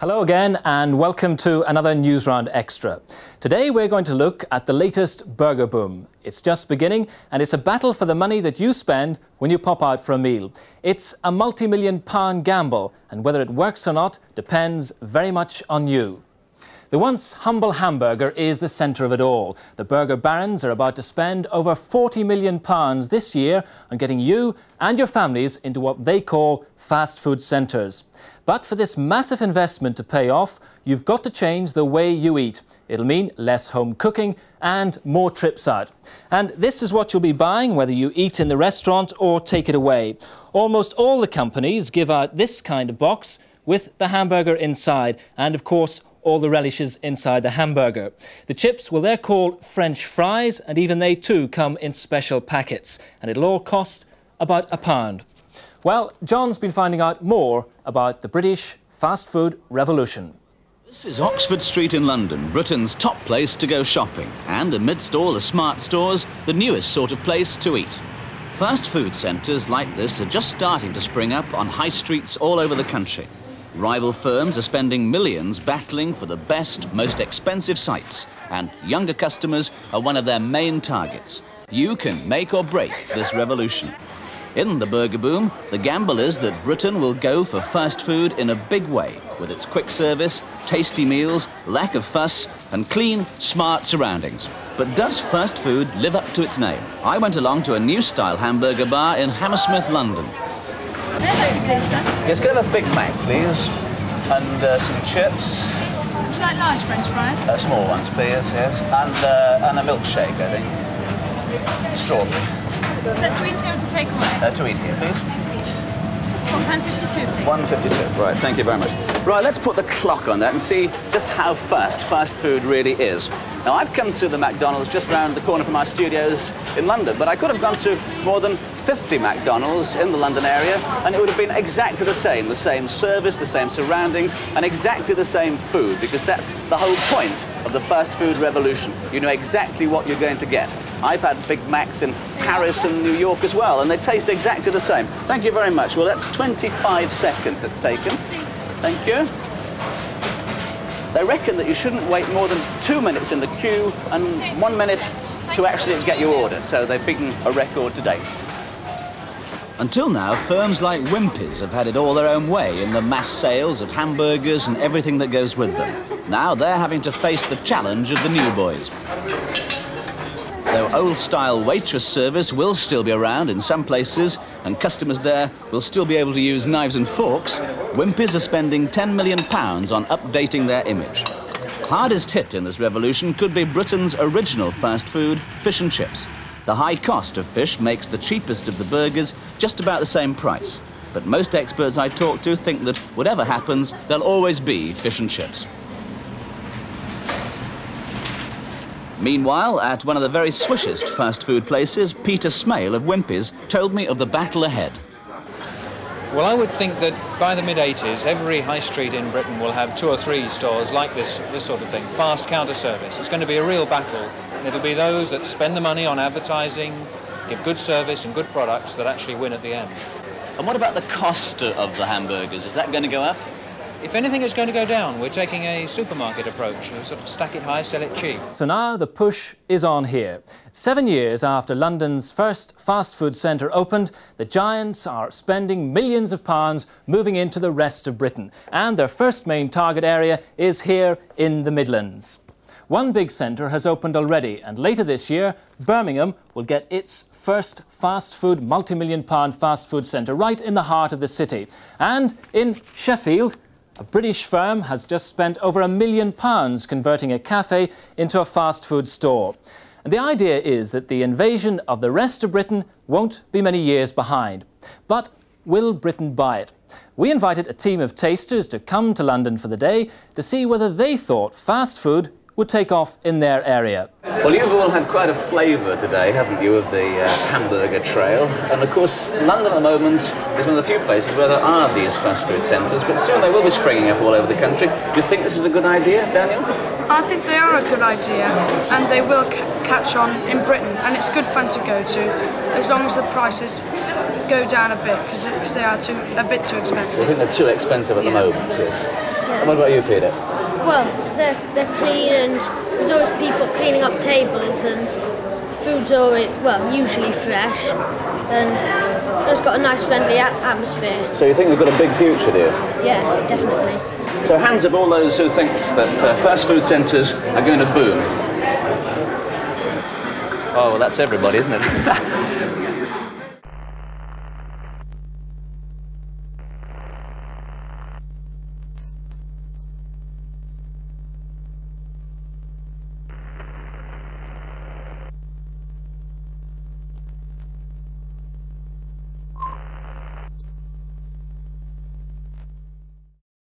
Hello again and welcome to another Newsround Extra. Today we're going to look at the latest burger boom. It's just beginning and it's a battle for the money that you spend when you pop out for a meal. It's a multi-million-pound gamble and whether it works or not depends very much on you. The once humble hamburger is the centre of it all. The burger barons are about to spend over £40 million this year on getting you and your families into what they call fast food centres. But for this massive investment to pay off, you've got to change the way you eat. It'll mean less home cooking and more trips out. And this is what you'll be buying, whether you eat in the restaurant or take it away. Almost all the companies give out this kind of box with the hamburger inside and, of course, all the relishes inside the hamburger. The chips, well, they're called French fries, and even they too come in special packets. And it'll all cost about £1. Well, John's been finding out more about the British fast food revolution. This is Oxford Street in London, Britain's top place to go shopping, and amidst all the smart stores, the newest sort of place to eat. Fast food centres like this are just starting to spring up on high streets all over the country. Rival firms are spending millions battling for the best, most expensive sites, and younger customers are one of their main targets. You can make or break this revolution. In the burger boom, the gamble is that Britain will go for fast food in a big way, with its quick service, tasty meals, lack of fuss, and clean, smart surroundings. But does fast food live up to its name? I went along to a new-style hamburger bar in Hammersmith, London. Yes, can I have a Big Mac, please? And some chips. Would you like large French fries? Small ones, please, yes. And a milkshake, I think. Strawberry. Is that to eat here or to take away? To eat here, please. It's £1.52, please. £1.52. Right, thank you very much. Right, let's put the clock on that and see just how fast food really is. Now, I've come to the McDonald's just round the corner from our studios in London, but I could have gone to more than 50 McDonald's in the London area, and it would have been exactly the same service, the same surroundings, and exactly the same food, because that's the whole point of the fast food revolution. You know exactly what you're going to get. I've had Big Macs in Paris and New York as well, and they taste exactly the same. Thank you very much. Well, that's 25 seconds it's taken. Thank you. They reckon that you shouldn't wait more than 2 minutes in the queue and 1 minute to actually get your order, so they've beaten a record today. Until now, firms like Wimpy's have had it all their own way in the mass sales of hamburgers and everything that goes with them. Now they're having to face the challenge of the new boys. Though old-style waitress service will still be around in some places, and customers there will still be able to use knives and forks, Wimpy's are spending £10 million on updating their image. Hardest hit in this revolution could be Britain's original fast food, fish and chips. The high cost of fish makes the cheapest of the burgers just about the same price. But most experts I talk to think that whatever happens, there'll always be fish and chips. Meanwhile, at one of the very swishest fast food places, Peter Smale of Wimpy's told me of the battle ahead. Well, I would think that by the mid-80s, every high street in Britain will have 2 or 3 stores like this sort of thing, fast counter service. It's going to be a real battle. It'll be those that spend the money on advertising, give good service and good products that actually win at the end. And what about the cost of the hamburgers? Is that going to go up? If anything is going to go down, we're taking a supermarket approach, sort of stack it high, sell it cheap. So now the push is on here. 7 years after London's first fast food centre opened, the giants are spending millions of pounds moving into the rest of Britain. And their first main target area is here in the Midlands. One big centre has opened already, and later this year, Birmingham will get its first fast food, multi-million-pound fast food centre right in the heart of the city. And in Sheffield, a British firm has just spent over £1 million converting a cafe into a fast food store. And the idea is that the invasion of the rest of Britain won't be many years behind. But will Britain buy it? We invited a team of tasters to come to London for the day to see whether they thought fast food would take off in their area. Well, you've all had quite a flavour today, haven't you, of the hamburger trail? And of course, London at the moment is one of the few places where there are these fast food centres, but soon they will be springing up all over the country. Do you think this is a good idea, Daniel? I think they are a good idea, and they will catch on in Britain, and it's good fun to go to, as long as the prices go down a bit, because they are a bit too expensive. I think they're too expensive at the moment, yes. And what about you, Peter? Well, they're clean, and there's always people cleaning up tables, and food's always, well, usually fresh, and it's got a nice friendly atmosphere. So you think we've got a big future, do you? Yes, definitely. So hands up all those who think that fast food centres are going to boom. Oh, well, that's everybody, isn't it?